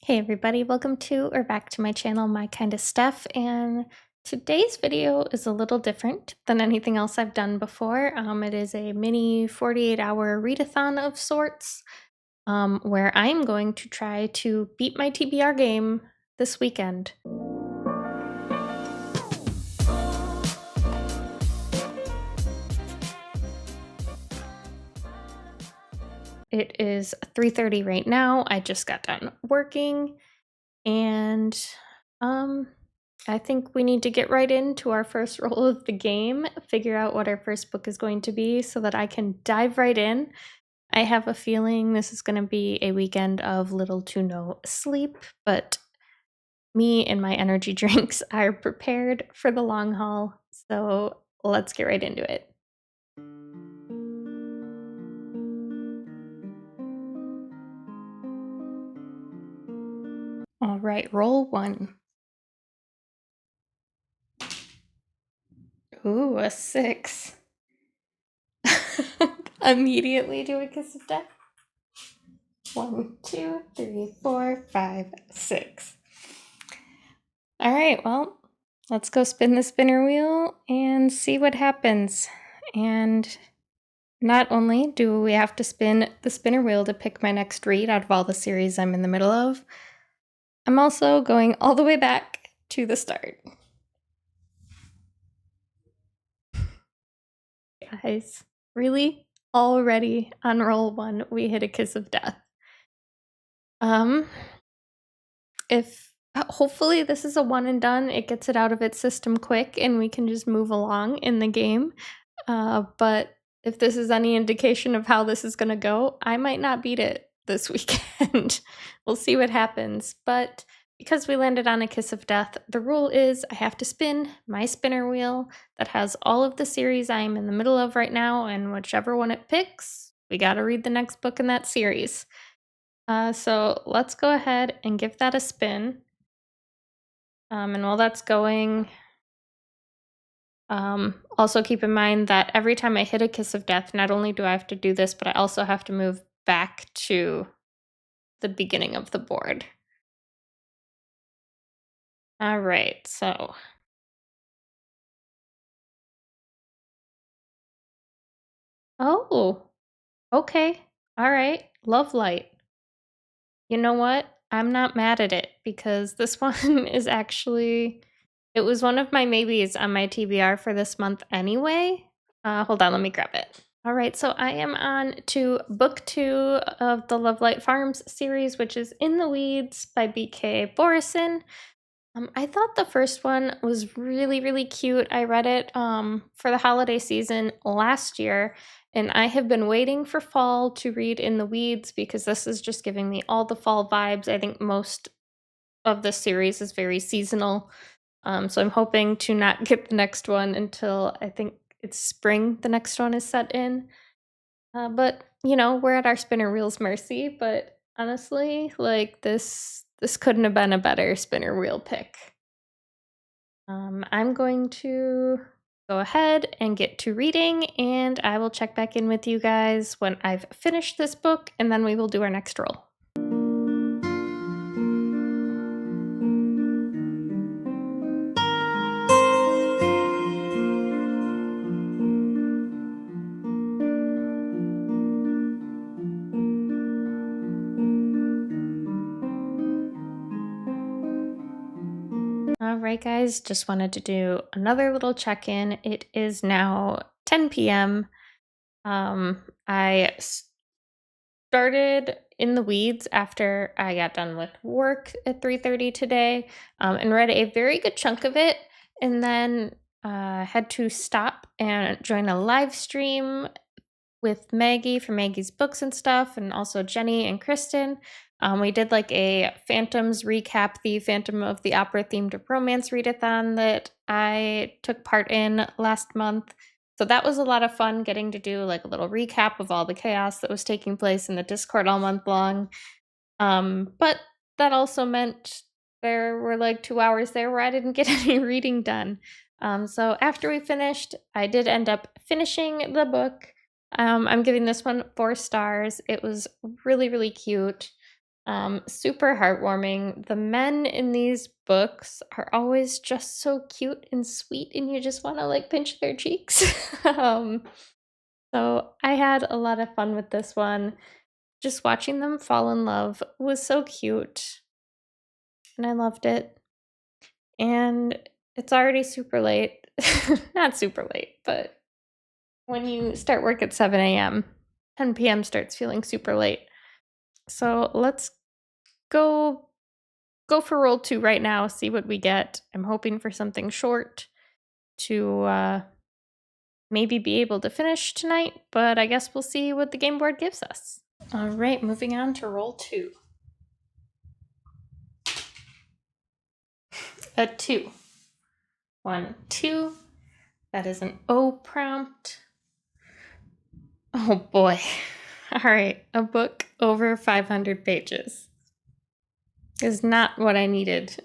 Hey everybody, welcome to or back to my channel, My Kind of Stuff, and today's video is a little different than anything else I've done before. It is a mini 48-hour readathon of sorts, where I'm going to try to beat my TBR game this weekend. It is 3:30 right now. I just got done working, and I think we need to get right into our first roll of the game, figure out what our first book is going to be so that I can dive right in. I have a feeling this is going to be a weekend of little to no sleep, but me and my energy drinks are prepared for the long haul. So let's get right into it. All right, roll one. Ooh, a 6. Immediately do a kiss of death. 1, 2, 3, 4, 5, 6. All right, well, let's go spin the spinner wheel and see what happens. And not only do we have to spin the spinner wheel to pick my next read out of all the series I'm in the middle of, I'm also going all the way back to the start. Guys, really? Already on roll 1, we hit a kiss of death. If hopefully this is a one and done, it gets it out of its system quick and we can just move along in the game. But if this is any indication of how this is going to go, I might not beat it this weekend. We'll see what happens. But because we landed on a kiss of death, the rule is I have to spin my spinner wheel that has all of the series I'm in the middle of right now, and whichever one it picks, we got to read the next book in that series. So let's go ahead and give that a spin. And while that's going, also keep in mind that every time I hit a kiss of death, not only do I have to do this, but I also have to move back to the beginning of the board. All right, so. Oh, okay. All right. Love Light. You know what? I'm not mad at it because this one is actually, it was one of my maybes on my TBR for this month anyway. Hold on, let me grab it. All right, so I am on to book 2 of the Love Light Farms series, which is In the Weeds by B.K. Borison. I thought the first one was really, really cute. I read it for the holiday season last year, and I have been waiting for fall to read In the Weeds because this is just giving me all the fall vibes. I think most of the series is very seasonal, so I'm hoping to not get the next one until I think it's spring the next one is set in. But, you know, we're at our spinner wheel's mercy, but honestly, like this couldn't have been a better spinner wheel pick. I'm going to go ahead and get to reading, and I will check back in with you guys when I've finished this book, and then we will do our next roll. All right, guys, just wanted to do another little check-in. It is now 10 p.m. I started In the Weeds after I got done with work at 3:30 today, and read a very good chunk of it, and then had to stop and join a live stream with Maggie for Maggie's books and stuff, and also Jenny and Kristen. We did like a Phantoms recap, the Phantom of the Opera themed romance readathon that I took part in last month. So that was a lot of fun getting to do like a little recap of all the chaos that was taking place in the Discord all month long. But that also meant there were like 2 hours there where I didn't get any reading done. So after we finished, I did end up finishing the book. I'm giving this one 4 stars. It was really, really cute. Super heartwarming. The men in these books are always just so cute and sweet, and you just want to like pinch their cheeks. um, so I had a lot of fun with this one. Just watching them fall in love was so cute, and I loved it. And it's already super late. Not super late, but when you start work at 7 a.m., 10 p.m. starts feeling super late. So let's go for roll 2 right now, see what we get. I'm hoping for something short to maybe be able to finish tonight, but I guess we'll see what the game board gives us. All right, moving on to roll 2. A 2. 1, 2. That is an O prompt. Oh boy. All right, a book over 500 pages is not what I needed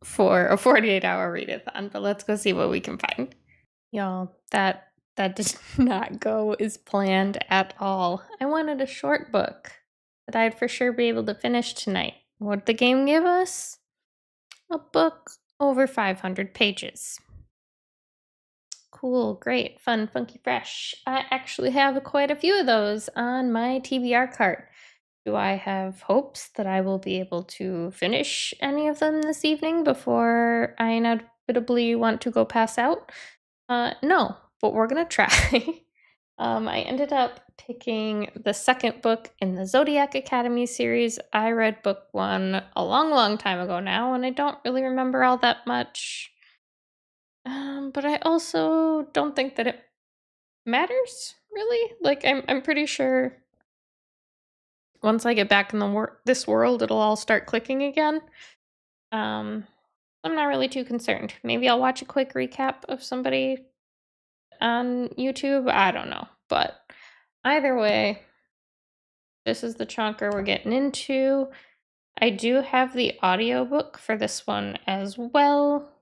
for a 48-hour readathon, but let's go see what we can find. Y'all, that did not go as planned at all. I wanted a short book that I'd for sure be able to finish tonight. What'd the game give us? A book over 500 pages. Cool, great, fun, funky, fresh. I actually have quite a few of those on my TBR cart. Do I have hopes that I will be able to finish any of them this evening before I inevitably want to go pass out? No, but we're gonna try. I ended up picking the second book in the Zodiac Academy series. I read book 1 a long, long time ago now, and I don't really remember all that much. But I also don't think that it matters, really. Like, I'm pretty sure once I get back in this world, it'll all start clicking again. I'm not really too concerned. Maybe I'll watch a quick recap of somebody on YouTube. I don't know. But either way, this is the chunker we're getting into. I do have the audiobook for this one as well.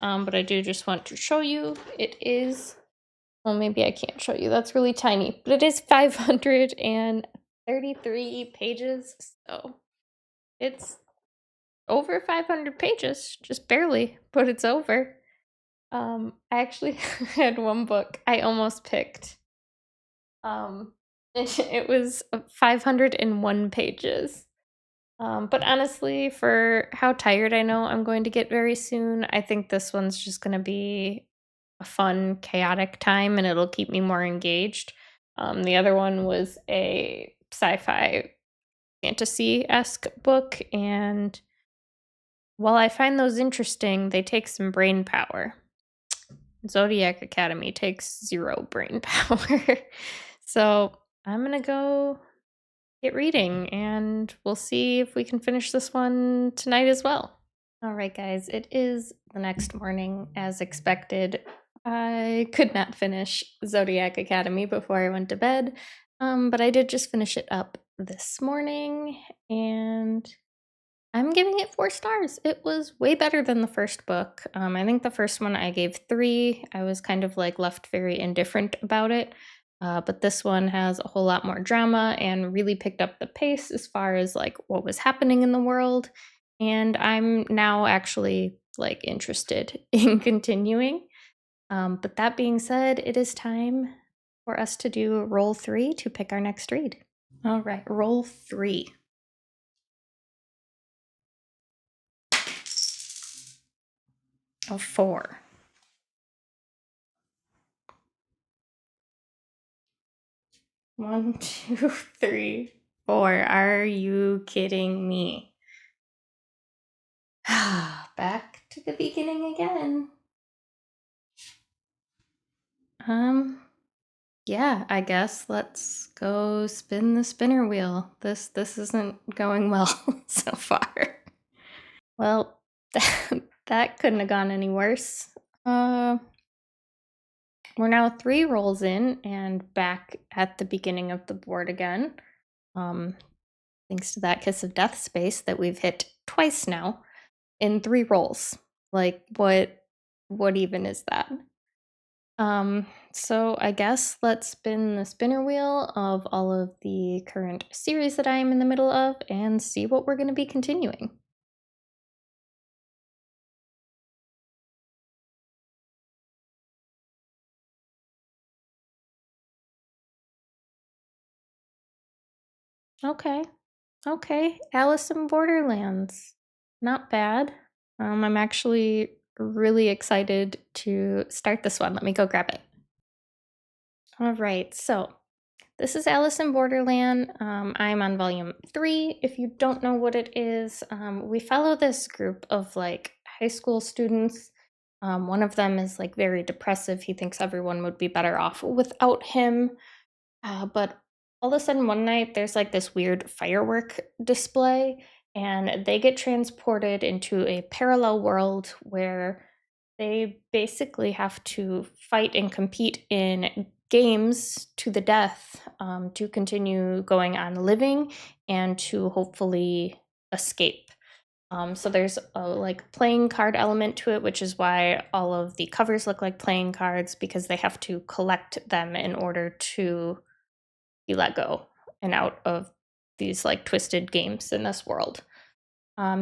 But I do just want to show you. It is, well, maybe I can't show you. That's really tiny. But it is 533 pages. So it's over 500 pages. Just barely, but it's over. I actually had one book I almost picked. It was 501 pages. But honestly, for how tired I know I'm going to get very soon, I think this one's just going to be a fun, chaotic time and it'll keep me more engaged. The other one was a sci-fi fantasy-esque book, and while I find those interesting, they take some brain power. Zodiac Academy takes 0 brain power. So I'm gonna go get reading and we'll see if we can finish this one tonight as well. All right, guys, it is the next morning as expected. I could not finish Zodiac Academy before I went to bed, but I did just finish it up this morning and I'm giving it 4 stars. It was way better than the first book. I think the first one I gave 3. I was kind of like left very indifferent about it. But this one has a whole lot more drama and really picked up the pace as far as like what was happening in the world. And I'm now actually like interested in continuing. But that being said, it is time for us to do roll 3 to pick our next read. All right, roll 3. A 4. 1, 2, 3, 4. Are you kidding me? Back to the beginning again. Yeah, I guess let's go spin the spinner wheel. This isn't going well so far. Well, that couldn't have gone any worse. We're now 3 rolls in and back at the beginning of the board again. Thanks to that kiss of death space that we've hit twice now in 3 rolls. Like what even is that? So I guess let's spin the spinner wheel of all of the current series that I am in the middle of and see what we're going to be continuing. Okay. Okay. Alice in Borderlands. Not bad. I'm actually really excited to start this one. Let me go grab it. All right. So this is Alice in Borderland. I'm on volume 3. If you don't know what it is, we follow this group of like high school students. One of them is like very depressive. He thinks everyone would be better off without him. But all of a sudden, one night, there's like this weird firework display, and they get transported into a parallel world where they basically have to fight and compete in games to the death to continue going on living and to hopefully escape. So there's a like playing card element to it, which is why all of the covers look like playing cards because they have to collect them in order to be let go and out of these like twisted games in this world.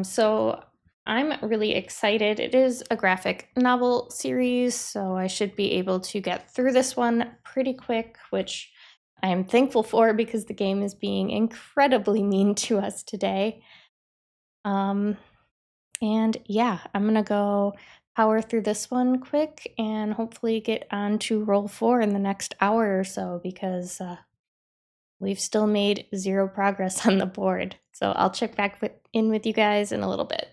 So I'm really excited. It is a graphic novel series, so I should be able to get through this one pretty quick, which I am thankful for because the game is being incredibly mean to us today. And yeah, I'm gonna go power through this one quick and hopefully get on to roll 4 in the next hour or so because we've still made 0 progress on the board. So I'll check back in with you guys in a little bit.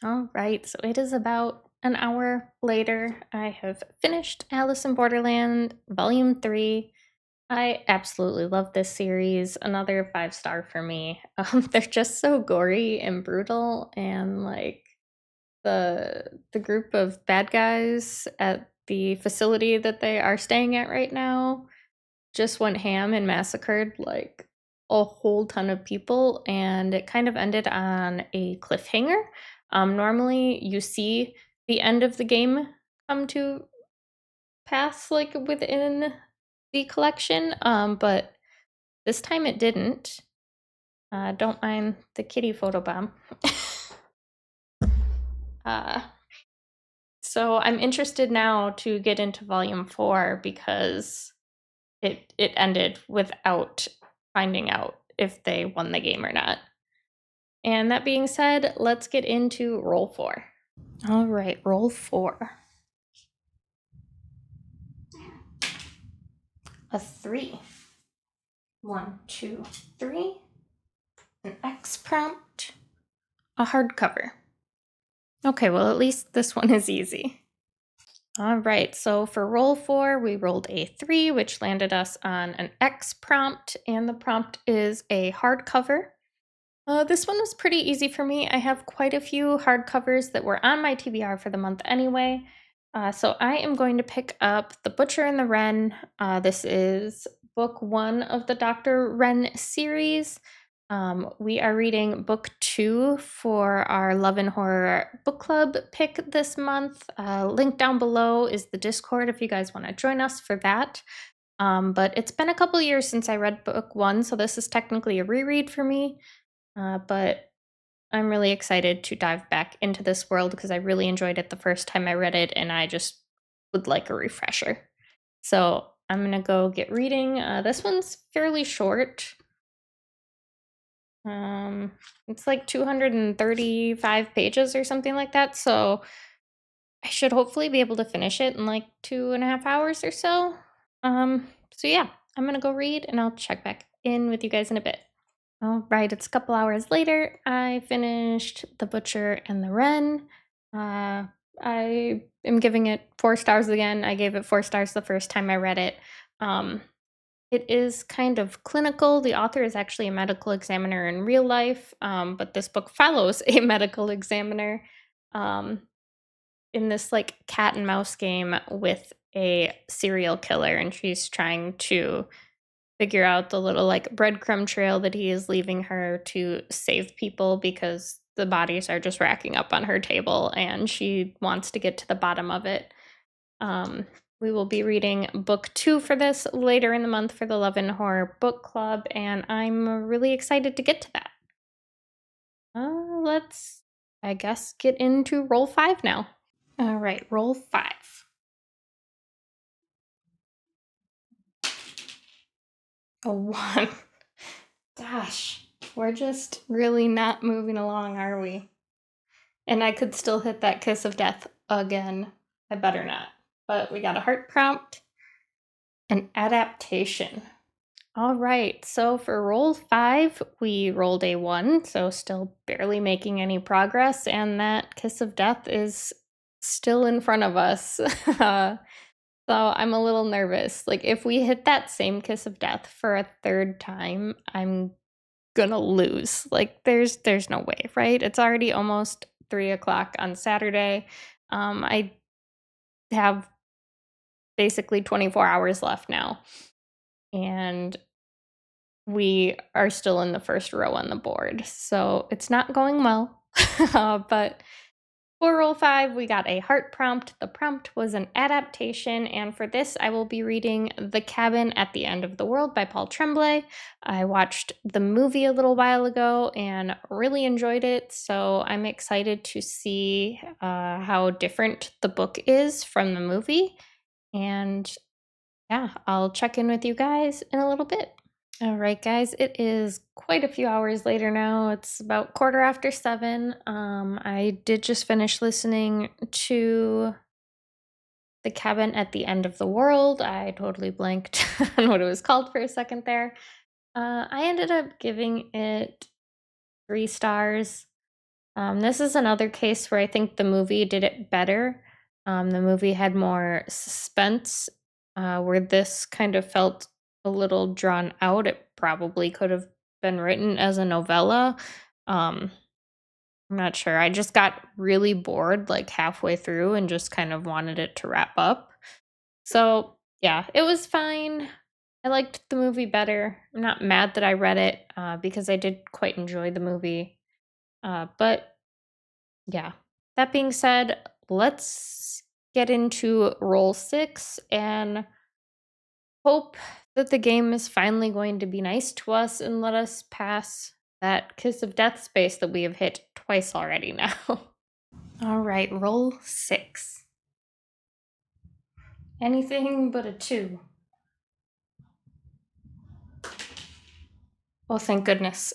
All right, so it is about an hour later. I have finished Alice in Borderland Volume 3. I absolutely love this series. Another 5-star for me. They're just so gory and brutal, and like the group of bad guys at the facility that they are staying at right now just went ham and massacred like a whole ton of people, and it kind of ended on a cliffhanger. Normally, you see the end of the game come to pass like within the collection, but this time it didn't. Don't mind the kitty photobomb. uh, so I'm interested now to get into volume 4 because it ended without finding out if they won the game or not. And that being said, let's get into roll 4. All right, roll 4. A 3. 1, 2, 3. An X prompt. A hardcover. Okay, well, at least this one is easy. All right, so for roll 4, we rolled a 3, which landed us on an X prompt, and the prompt is a hardcover. This one was pretty easy for me. I have quite a few hardcovers that were on my TBR for the month anyway. So I am going to pick up The Butcher and the Wren. This is book 1 of the Dr. Wren series. We are reading book 2 for our Love and Horror book club pick this month. Link down below is the Discord if you guys want to join us for that. But it's been a couple years since I read book 1, so this is technically a reread for me. But I'm really excited to dive back into this world because I really enjoyed it the first time I read it, and I just would like a refresher. So I'm gonna go get reading. This one's fairly short. It's like 235 pages or something like that. So I should hopefully be able to finish it in like 2.5 hours or so. So yeah, I'm gonna go read and I'll check back in with you guys in a bit. All right, it's a couple hours later. I finished The Butcher and the Wren. I am giving it 4 stars again. I gave it 4 stars the first time I read it. It is kind of clinical. The author is actually a medical examiner in real life, but this book follows a medical examiner in this like cat and mouse game with a serial killer, and she's trying to figure out the little like breadcrumb trail that he is leaving her to save people because the bodies are just racking up on her table and she wants to get to the bottom of it. We will be reading book 2 for this later in the month for the Love and Horror Book Club, and I'm really excited to get to that. Let's, I guess, get into roll 5 now. All right, roll 5. A 1. Gosh, we're just really not moving along, are we? And I could still hit that kiss of death again. I better not. But we got a heart prompt, an adaptation. All right, so for roll 5, we rolled a 1, so still barely making any progress, and that kiss of death is still in front of us. So I'm a little nervous. Like, if we hit that same kiss of death for a third time, I'm gonna lose. Like, there's no way, right? It's already almost 3 o'clock on Saturday. I have basically 24 hours left now, and we are still in the first row on the board, so it's not going well. But for roll 5, we got a heart prompt. The prompt was an adaptation, and for this, I will be reading The Cabin at the End of the World by Paul Tremblay. I watched the movie a little while ago and really enjoyed it, so I'm excited to see how different the book is from the movie. And yeah, I'll check in with you guys in a little bit. All right, guys, it is quite a few hours later now. It's about 7:15. I did just finish listening to The Cabin at the End of the World. I totally blanked on what it was called for a second there. I ended up giving it 3 stars. This is another case where I think the movie did it better. The movie had more suspense, where this kind of felt a little drawn out. It probably could have been written as a novella. Um, I'm not sure. I just got really bored like halfway through and just kind of wanted it to wrap up. So, yeah, it was fine. I liked the movie better. I'm not mad that I read it because I did quite enjoy the movie. But yeah. That being said, let's get into roll 6 and hope that the game is finally going to be nice to us and let us pass that kiss of death space that we have hit twice already now. All right, roll 6. Anything but a 2. Oh, thank goodness.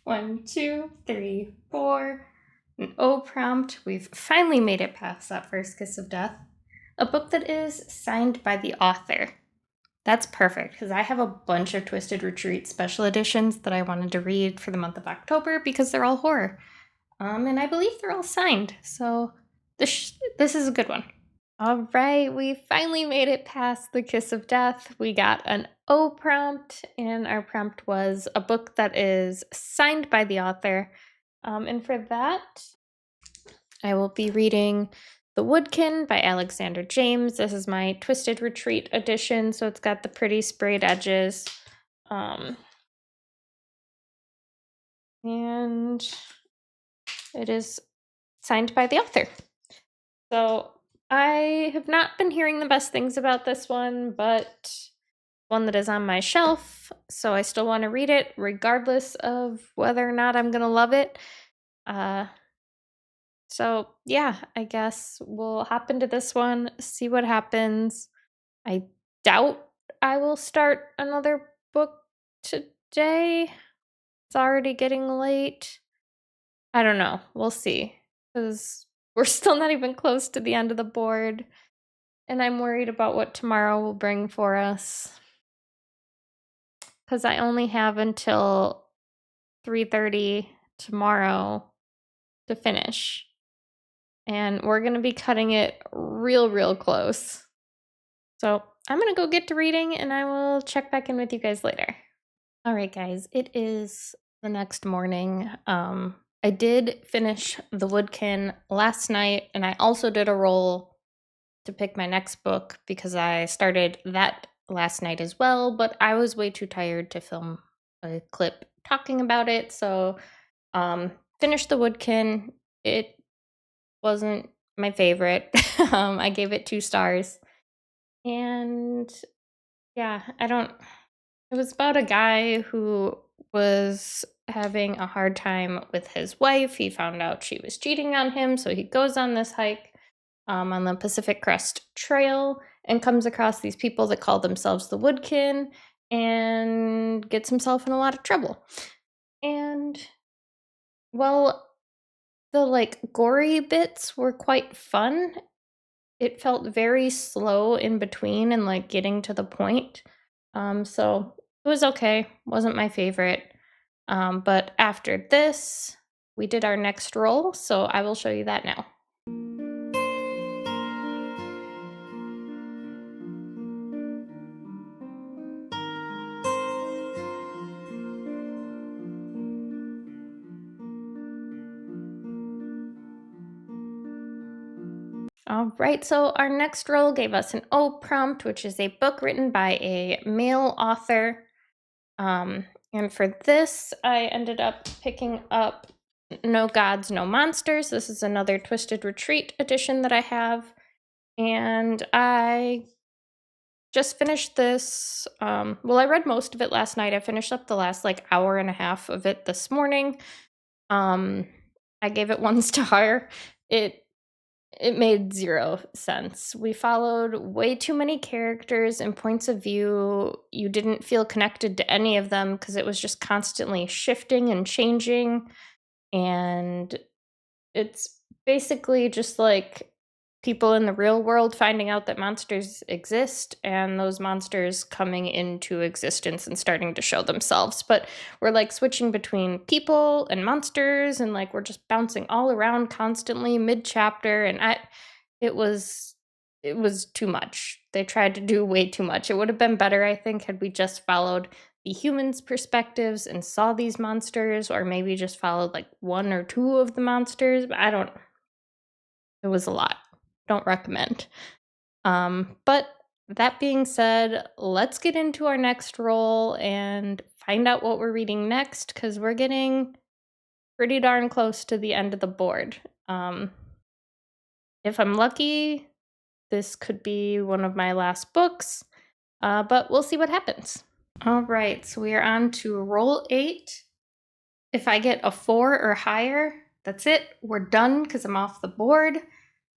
1, 2, 3, 4. An O prompt. We've finally made it past that first kiss of death. A book that is signed by the author. That's perfect, because I have a bunch of Twisted Retreat special editions that I wanted to read for the month of October because they're all horror. And I believe they're all signed, so this is a good one. All right, we finally made it past the kiss of death. We got an O prompt, and our prompt was a book that is signed by the author. And for that, I will be reading The Woodkin by Alexander James. This is my Twisted Retreat edition, so it's got the pretty sprayed edges. And it is signed by the author. So I have not been hearing the best things about this one, but one that is on my shelf, so I still want to read it regardless of whether or not I'm going to love it. So yeah, I guess we'll hop into this one, see what happens. I doubt I will start another book today. It's already getting late. I don't know. We'll see. Because we're still not even close to the end of the board. And I'm worried about what tomorrow will bring for us. Because I only have until 3:30 tomorrow to finish. And we're going to be cutting it real close. So I'm going to go get to reading and I will check back in with you guys later. All right, guys, it is the next morning. I did finish The Woodkin last night, and I also did a roll to pick my next book because I started that last night as well, but I was way too tired to film a clip talking about it. So finished The Woodkin. It wasn't my favorite. I gave it 2 stars. And yeah, it was about a guy who was having a hard time with his wife. He found out she was cheating on him, so he goes on this hike on the Pacific Crest Trail and comes across these people that call themselves the Woodkin and gets himself in a lot of trouble. And well, the like gory bits were quite fun. It felt very slow in between and like getting to the point. So it was okay. Wasn't my favorite. But after this, we did our next roll, so I will show you that now. All right, so our next roll gave us an O prompt, which is a book written by a male author. And for this, I ended up picking up No Gods, No Monsters. This is another Twisted Retreat edition that I have. And I just finished this. Well, I read most of it last night. I finished up the last like hour and a half of it this morning. I gave it 1 star. It made 0 sense. We followed way too many characters and points of view. You didn't feel connected to any of them because it was just constantly shifting and changing. And it's basically just like people in the real world finding out that monsters exist and those monsters coming into existence and starting to show themselves. But we're like switching between people and monsters and like we're just bouncing all around constantly mid-chapter, and it was too much. They tried to do way too much. It would have been better, I think, had we just followed the humans' perspectives and saw these monsters, or maybe just followed like 1 or 2 of the monsters. But it was a lot. Don't recommend. But that being said, let's get into our next roll and find out what we're reading next, because we're getting pretty darn close to the end of the board. If I'm lucky, this could be one of my last books, but we'll see what happens. All right, so we are on to roll 8. If I get a 4 or higher, that's it. We're done because I'm off the board.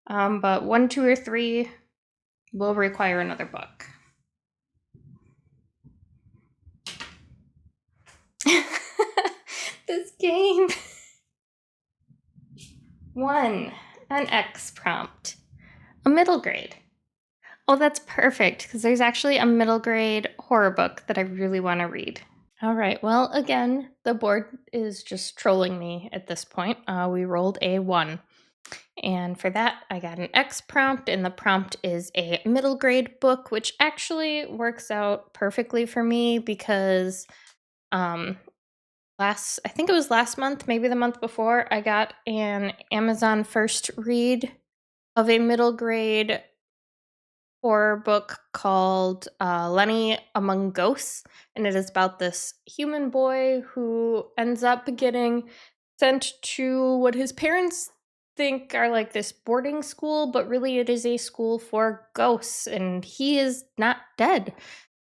But 1, 2, or 3 will require another book. This game. 1, an X prompt. A middle grade. Oh, that's perfect, because there's actually a middle grade horror book that I really want to read. All right, well, again, the board is just trolling me at this point. We rolled a 1. And for that, I got an X prompt, and the prompt is a middle grade book, which actually works out perfectly for me because I think it was last month, maybe the month before, I got an Amazon first read of a middle grade horror book called Lenny Among Ghosts, and it is about this human boy who ends up getting sent to what his parents think are like this boarding school, but really it is a school for ghosts, and he is not dead.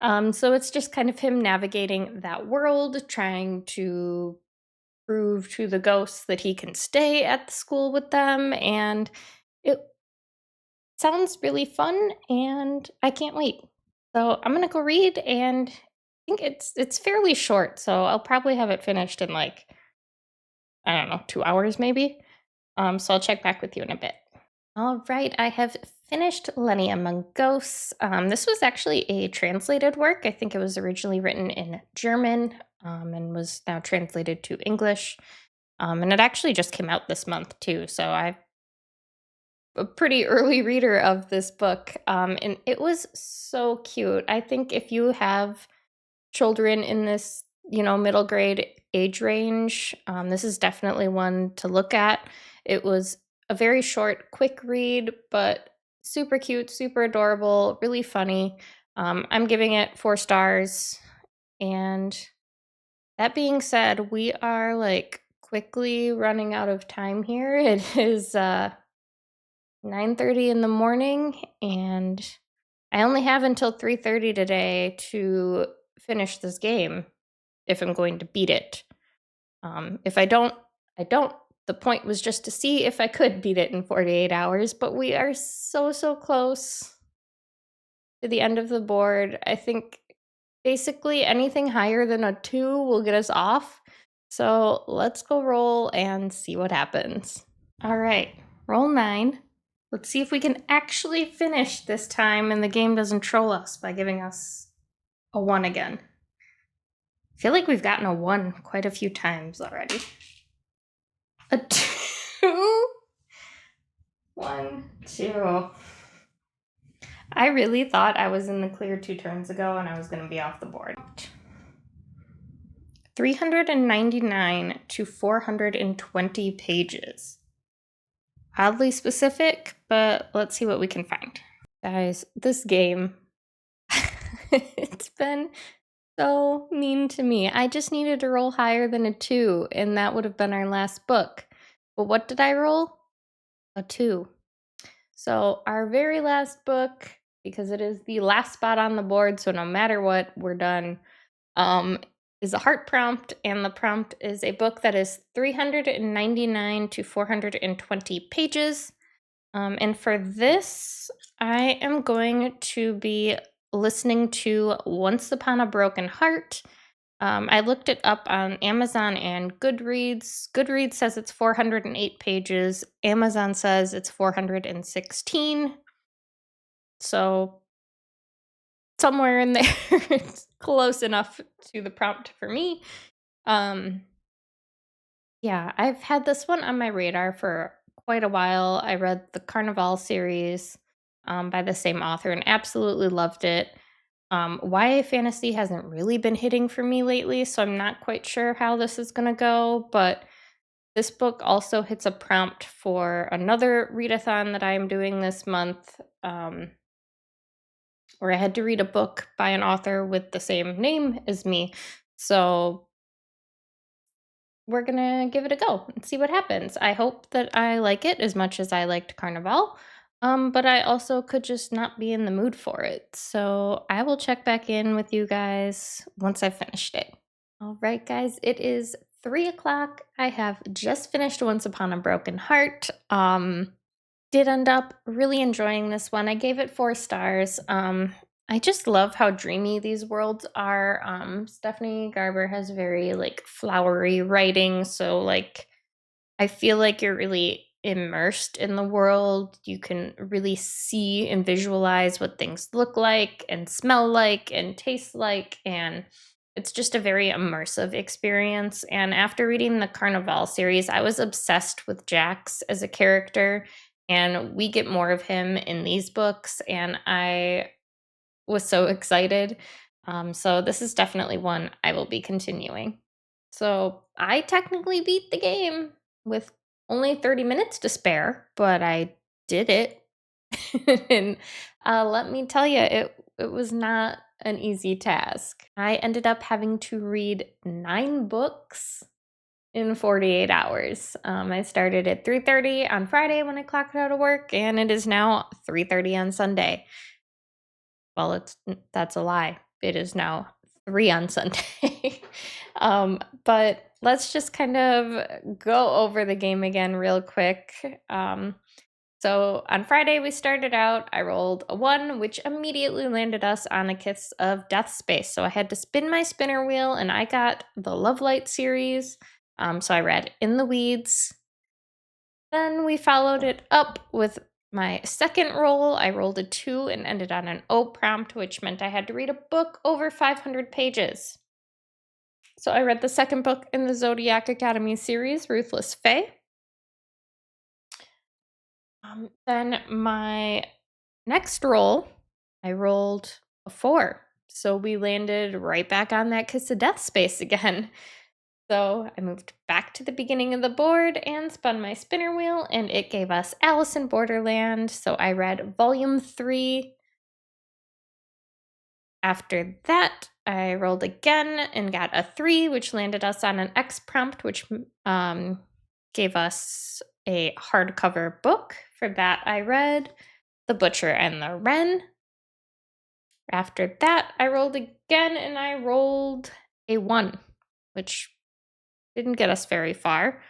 So it's just kind of him navigating that world, trying to prove to the ghosts that he can stay at the school with them, and it sounds really fun, and I can't wait. So I'm gonna go read, and I think it's fairly short, so I'll probably have it finished in like, I don't know, 2 hours maybe. So I'll check back with you in a bit. All right, I have finished Lenny Among Ghosts. This was actually a translated work. I think it was originally written in German and was now translated to English. And it actually just came out this month too, so I'm a pretty early reader of this book. And it was so cute. I think if you have children in this, middle grade age range, this is definitely one to look at. It was a very short, quick read, but super cute, super adorable, really funny. I'm giving it 4 stars. And that being said, we are like quickly running out of time here. It is 9:30 in the morning, and I only have until 3:30 today to finish this game if I'm going to beat it. If I don't, I don't. The point was just to see if I could beat it in 48 hours, but we are so close to the end of the board. I think basically anything higher than a 2 will get us off. So let's go roll and see what happens. All right, roll 9. Let's see if we can actually finish this time and the game doesn't troll us by giving us a 1 again. I feel like we've gotten a 1 quite a few times already. A 2? 1, 2. I really thought I was in the clear 2 turns ago and I was going to be off the board. 399 to 420 pages. Oddly specific, but let's see what we can find. Guys, this game, it's been so mean to me. I just needed to roll higher than a 2, and that would have been our last book. But what did I roll? A 2. So our very last book, because it is the last spot on the board, so no matter what, we're done, is a heart prompt, and the prompt is a book that is 399 to 420 pages. And for this, I am going to be listening to Once Upon a Broken Heart. I looked it up on Amazon and Goodreads. Goodreads says it's 408 pages. Amazon says it's 416. So somewhere in there, it's close enough to the prompt for me. Yeah, I've had this one on my radar for quite a while. I read the Carnival series by the same author and absolutely loved it. YA fantasy hasn't really been hitting for me lately, so I'm not quite sure how this is going to go, but this book also hits a prompt for another readathon that I'm doing this month, where I had to read a book by an author with the same name as me. So we're gonna give it a go and see what happens. I hope that I like it as much as I liked Carnival, but I also could just not be in the mood for it. So I will check back in with you guys once I've finished it. All right, guys, it is 3 o'clock. I have just finished Once Upon a Broken Heart. Did end up really enjoying this one. I gave it 4 stars. I just love how dreamy these worlds are. Stephanie Garber has very like flowery writing, so like I feel like you're really immersed in the world. You can really see and visualize what things look like and smell like and taste like, and it's just a very immersive experience. And after reading the Carnival series, I was obsessed with Jax as a character, and we get more of him in these books, and I was so excited. So this is definitely one I will be continuing. So I technically beat the game with only 30 minutes to spare, but I did it. And let me tell you, it was not an easy task. I ended up having to read 9 books in 48 hours. I started at 3:30 on Friday when I clocked out of work, and it is now 3:30 on Sunday. Well, that's a lie. It is now 3 on Sunday. But let's just kind of go over the game again real quick. So on Friday, we started out, I rolled a 1, which immediately landed us on a Kiss of Death Space. So I had to spin my spinner wheel, and I got the Love Light series. So I read In the Weeds. Then we followed it up with my second roll. I rolled a 2 and ended on an O prompt, which meant I had to read a book over 500 pages. So I read the second book in the Zodiac Academy series, Ruthless Fae. Then my next roll, I rolled a 4. So we landed right back on that Kiss of Death Space again. So I moved back to the beginning of the board and spun my spinner wheel, and it gave us Alice in Borderland. So I read volume 3. After that, I rolled again and got a 3, which landed us on an X prompt, which gave us a hardcover book. For that, I read The Butcher and the Wren. After that, I rolled again and I rolled a 1, which didn't get us very far.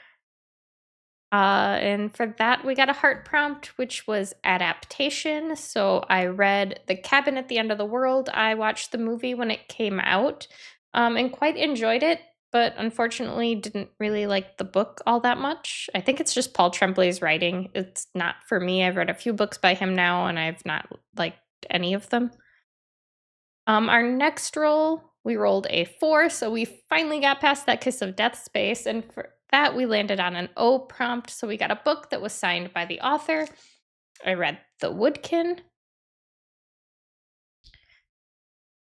And for that, we got a heart prompt, which was adaptation. So I read The Cabin at the End of the World. I watched the movie when it came out, and quite enjoyed it, but unfortunately didn't really like the book all that much. I think it's just Paul Tremblay's writing. It's not for me. I've read a few books by him now, and I've not liked any of them. Our next roll, we rolled a 4, so we finally got past that kiss of death space, and for that we landed on an O prompt, so we got a book that was signed by the author. I read The Woodkin.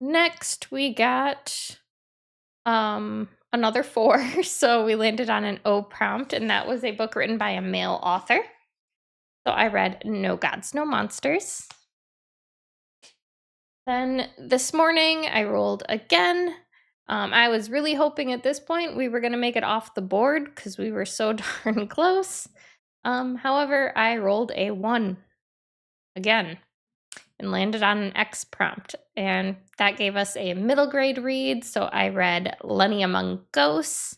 Next, we got another 4, so we landed on an O prompt, and that was a book written by a male author. So I read No Gods, No Monsters. Then this morning I rolled again. I was really hoping at this point we were going to make it off the board because we were so darn close. However, I rolled a 1 again and landed on an X prompt. And that gave us a middle grade read. So I read Lenny Among Ghosts.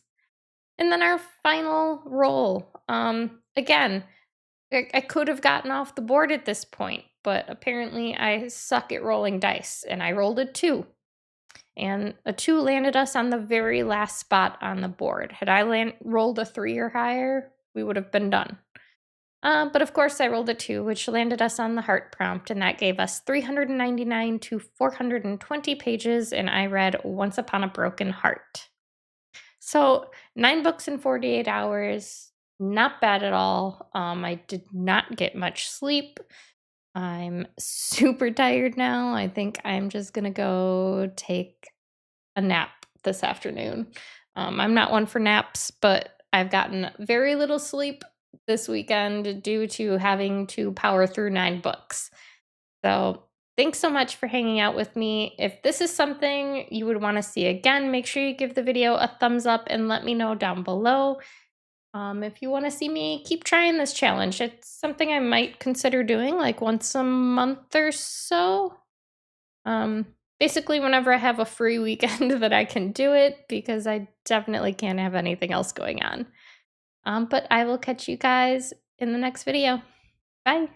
And then our final roll. Again, I could have gotten off the board at this point, but apparently I suck at rolling dice, and I rolled a 2. And a 2 landed us on the very last spot on the board. Had I rolled a 3 or higher, we would have been done. But of course, I rolled a 2, which landed us on the heart prompt, and that gave us 399 to 420 pages, and I read Once Upon a Broken Heart. So 9 books in 48 hours. Not bad at all. I did not get much sleep. I'm super tired now. I think I'm just gonna go take a nap this afternoon. I'm not one for naps, but I've gotten very little sleep this weekend due to having to power through 9 books. So thanks so much for hanging out with me. If this is something you would want to see again, make sure you give the video a thumbs up and let me know down below. If you want to see me keep trying this challenge, it's something I might consider doing like once a month or so. Basically whenever I have a free weekend that I can do it, because I definitely can't have anything else going on. But I will catch you guys in the next video. Bye.